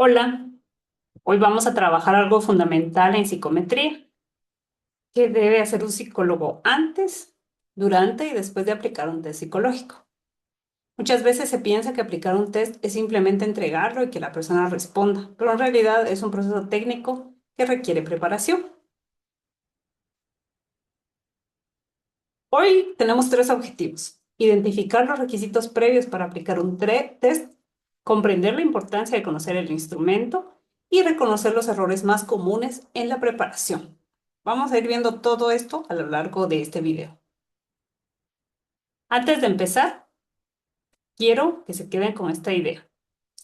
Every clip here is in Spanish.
Hola, hoy vamos a trabajar algo fundamental en psicometría. ¿Qué debe hacer un psicólogo antes, durante y después de aplicar un test psicológico? Muchas veces se piensa que aplicar un test es simplemente entregarlo y que la persona responda, pero en realidad es un proceso técnico que requiere preparación. Hoy tenemos tres objetivos: identificar los requisitos previos para aplicar un test, comprender la importancia de conocer el instrumento y reconocer los errores más comunes en la preparación. Vamos a ir viendo todo esto a lo largo de este video. Antes de empezar, quiero que se queden con esta idea.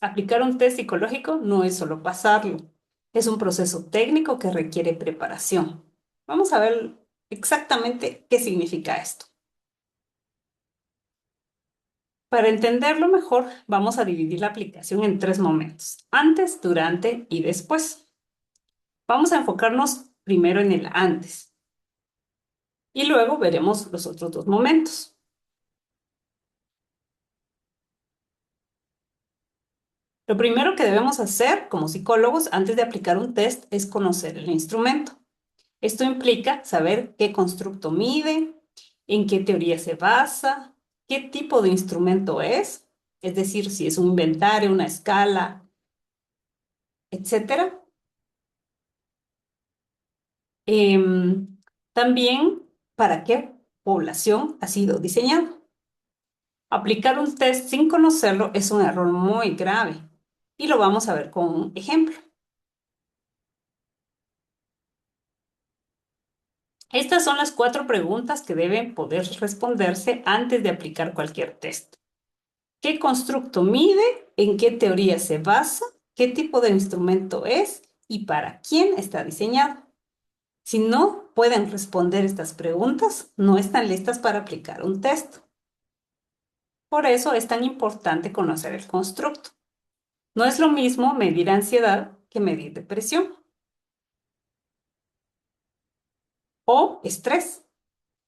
Aplicar un test psicológico no es solo pasarlo, es un proceso técnico que requiere preparación. Vamos a ver exactamente qué significa esto. Para entenderlo mejor, vamos a dividir la aplicación en tres momentos: antes, durante y después. Vamos a enfocarnos primero en el antes y luego veremos los otros dos momentos. Lo primero que debemos hacer como psicólogos antes de aplicar un test es conocer el instrumento. Esto implica saber qué constructo mide, en qué teoría se basa, qué tipo de instrumento es decir, si es un inventario, una escala, etcétera. También para qué población ha sido diseñado. Aplicar un test sin conocerlo es un error muy grave y lo vamos a ver con un ejemplo. Estas son las cuatro preguntas que deben poder responderse antes de aplicar cualquier test. ¿Qué constructo mide? ¿En qué teoría se basa? ¿Qué tipo de instrumento es? ¿Y para quién está diseñado? Si no pueden responder estas preguntas, no están listas para aplicar un test. Por eso es tan importante conocer el constructo. No es lo mismo medir ansiedad que medir depresión o estrés.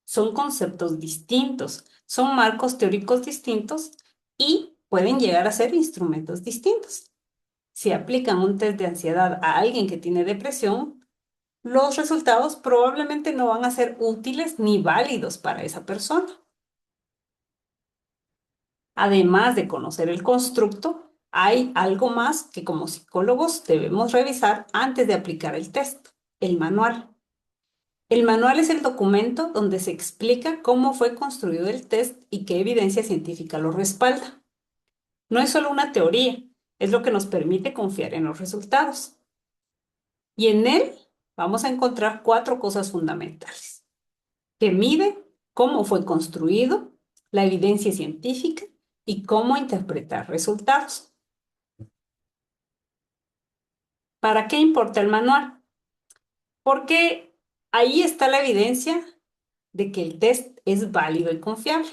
Son conceptos distintos, son marcos teóricos distintos y pueden llegar a ser instrumentos distintos. Si aplican un test de ansiedad a alguien que tiene depresión, los resultados probablemente no van a ser útiles ni válidos para esa persona. Además de conocer el constructo, hay algo más que como psicólogos debemos revisar antes de aplicar el test: el manual. El manual es el documento donde se explica cómo fue construido el test y qué evidencia científica lo respalda. No es solo una teoría, es lo que nos permite confiar en los resultados. Y en él vamos a encontrar cuatro cosas fundamentales: que mide cómo fue construido, la evidencia científica y cómo interpretar resultados. ¿Para qué importa el manual? Porque ahí está la evidencia de que el test es válido y confiable.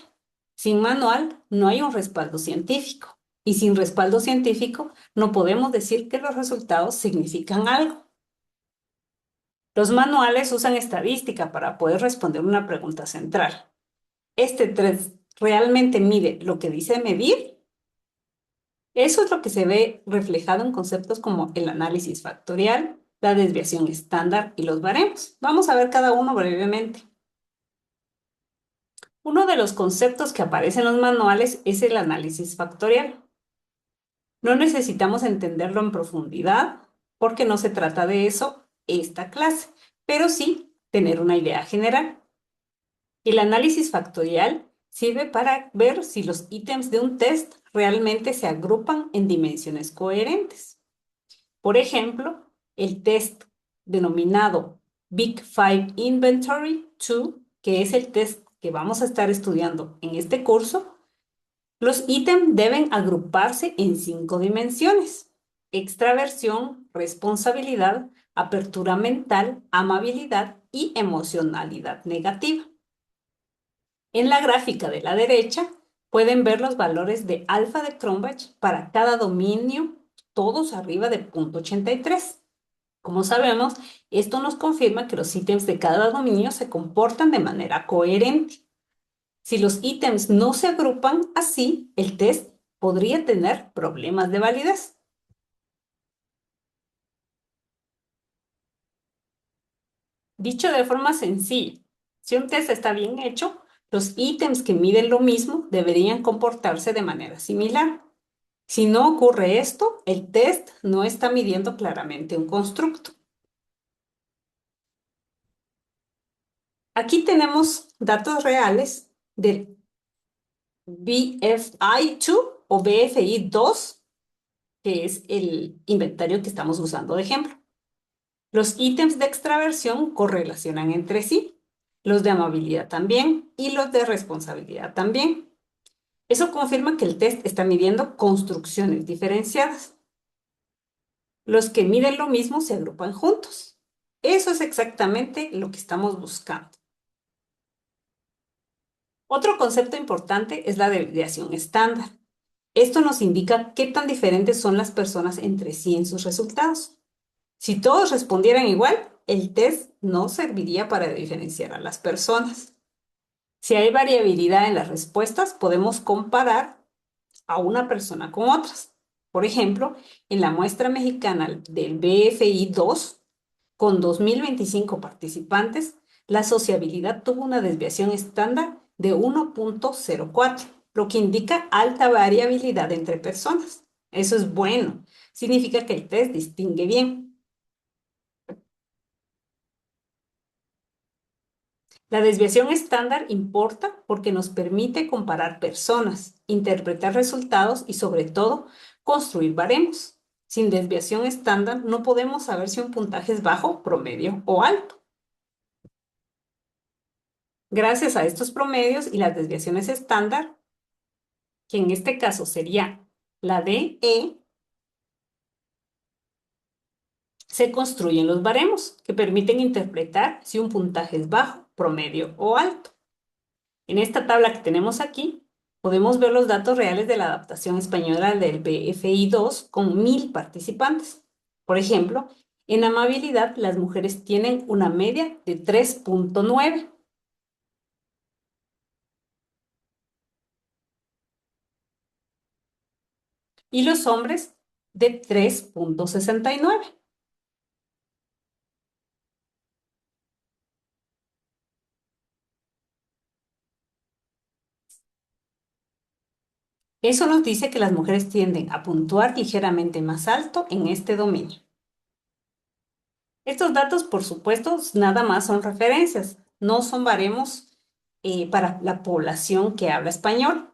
Sin manual no hay un respaldo científico. Y sin respaldo científico no podemos decir que los resultados significan algo. Los manuales usan estadística para poder responder una pregunta central. ¿Este test realmente mide lo que dice medir? Eso es lo que se ve reflejado en conceptos como el análisis factorial, la desviación estándar y los baremos. Vamos a ver cada uno brevemente. Uno de los conceptos que aparece en los manuales es el análisis factorial. No necesitamos entenderlo en profundidad porque no se trata de eso esta clase, pero sí tener una idea general. El análisis factorial sirve para ver si los ítems de un test realmente se agrupan en dimensiones coherentes. Por ejemplo, el test denominado Big Five Inventory 2, que es el test que vamos a estar estudiando en este curso, los ítems deben agruparse en 5 dimensiones: extraversión, responsabilidad, apertura mental, amabilidad y emocionalidad negativa. En la gráfica de la derecha pueden ver los valores de alfa de Cronbach para cada dominio, todos arriba de 0.83. Como sabemos, esto nos confirma que los ítems de cada dominio se comportan de manera coherente. Si los ítems no se agrupan así, el test podría tener problemas de validez. Dicho de forma sencilla, si un test está bien hecho, los ítems que miden lo mismo deberían comportarse de manera similar. Si no ocurre esto, el test no está midiendo claramente un constructo. Aquí tenemos datos reales del BFI2 o BFI2, que es el inventario que estamos usando de ejemplo. Los ítems de extraversión correlacionan entre sí, los de amabilidad también y los de responsabilidad también. Eso confirma que el test está midiendo construcciones diferenciadas. Los que miden lo mismo se agrupan juntos. Eso es exactamente lo que estamos buscando. Otro concepto importante es la desviación estándar. Esto nos indica qué tan diferentes son las personas entre sí en sus resultados. Si todos respondieran igual, el test no serviría para diferenciar a las personas. Si hay variabilidad en las respuestas, podemos comparar a una persona con otras. Por ejemplo, en la muestra mexicana del BFI2, con 2025 participantes, la sociabilidad tuvo una desviación estándar de 1.04, lo que indica alta variabilidad entre personas. Eso es bueno. Significa que el test distingue bien. La desviación estándar importa porque nos permite comparar personas, interpretar resultados y, sobre todo, construir baremos. Sin desviación estándar no podemos saber si un puntaje es bajo, promedio o alto. Gracias a estos promedios y las desviaciones estándar, que en este caso sería la DE, se construyen los baremos que permiten interpretar si un puntaje es bajo, promedio o alto. En esta tabla que tenemos aquí, podemos ver los datos reales de la adaptación española del BFI2 con 1000 participantes. Por ejemplo, en amabilidad, las mujeres tienen una media de 3.9 y los hombres de 3.69. Eso nos dice que las mujeres tienden a puntuar ligeramente más alto en este dominio. Estos datos, por supuesto, nada más son referencias, no son baremos para la población que habla español.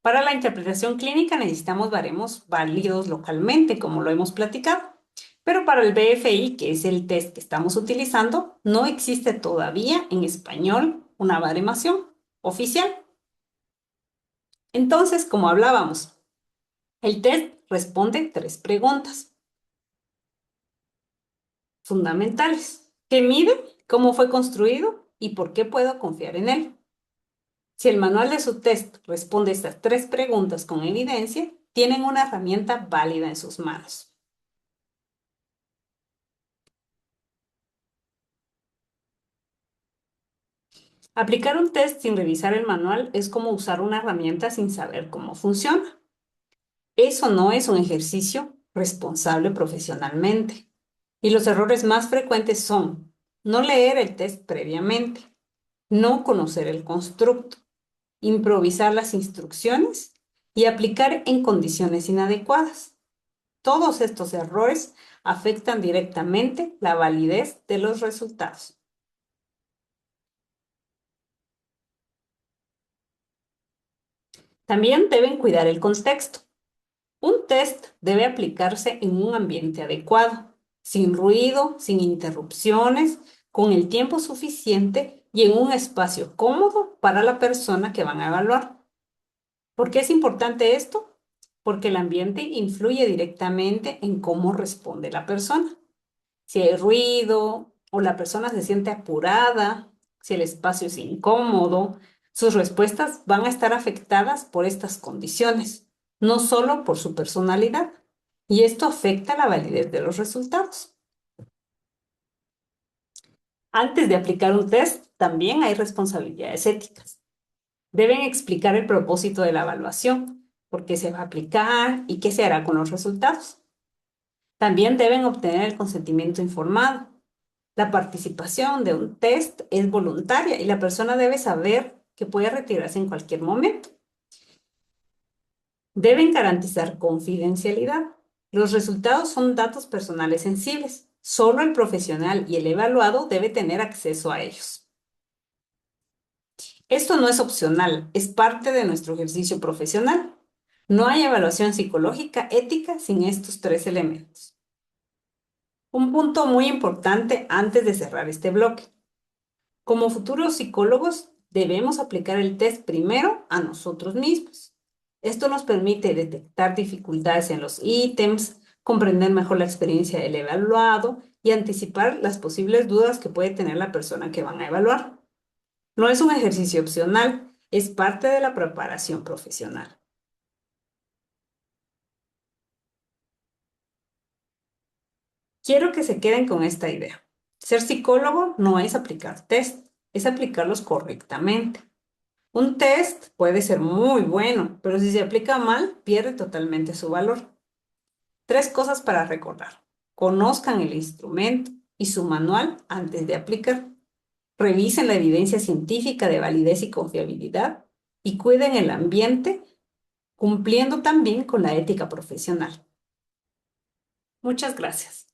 Para la interpretación clínica necesitamos baremos válidos localmente, como lo hemos platicado. Pero para el BFI, que es el test que estamos utilizando, no existe todavía en español una baremación oficial. Entonces, como hablábamos, el test responde 3 preguntas fundamentales. ¿Qué mide? ¿Cómo fue construido? ¿Y por qué puedo confiar en él? Si el manual de su test responde estas 3 preguntas con evidencia, tienen una herramienta válida en sus manos. Aplicar un test sin revisar el manual es como usar una herramienta sin saber cómo funciona. Eso no es un ejercicio responsable profesionalmente. Y los errores más frecuentes son no leer el test previamente, no conocer el constructo, improvisar las instrucciones y aplicar en condiciones inadecuadas. Todos estos errores afectan directamente la validez de los resultados. También deben cuidar el contexto. Un test debe aplicarse en un ambiente adecuado, sin ruido, sin interrupciones, con el tiempo suficiente y en un espacio cómodo para la persona que van a evaluar. ¿Por qué es importante esto? Porque el ambiente influye directamente en cómo responde la persona. Si hay ruido o la persona se siente apurada, si el espacio es incómodo, sus respuestas van a estar afectadas por estas condiciones, no solo por su personalidad. Y esto afecta la validez de los resultados. Antes de aplicar un test, también hay responsabilidades éticas. Deben explicar el propósito de la evaluación, por qué se va a aplicar y qué se hará con los resultados. También deben obtener el consentimiento informado. La participación de un test es voluntaria y la persona debe saber que puede retirarse en cualquier momento. Deben garantizar confidencialidad. Los resultados son datos personales sensibles. Solo el profesional y el evaluado debe tener acceso a ellos. Esto no es opcional, es parte de nuestro ejercicio profesional. No hay evaluación psicológica ética sin estos tres elementos. Un punto muy importante antes de cerrar este bloque. Como futuros psicólogos, debemos aplicar el test primero a nosotros mismos. Esto nos permite detectar dificultades en los ítems, comprender mejor la experiencia del evaluado y anticipar las posibles dudas que puede tener la persona que van a evaluar. No es un ejercicio opcional, es parte de la preparación profesional. Quiero que se queden con esta idea. Ser psicólogo no es aplicar test, es aplicarlos correctamente. Un test puede ser muy bueno, pero si se aplica mal, pierde totalmente su valor. Tres cosas para recordar. Conozcan el instrumento y su manual antes de aplicar. Revisen la evidencia científica de validez y confiabilidad y cuiden el ambiente, cumpliendo también con la ética profesional. Muchas gracias.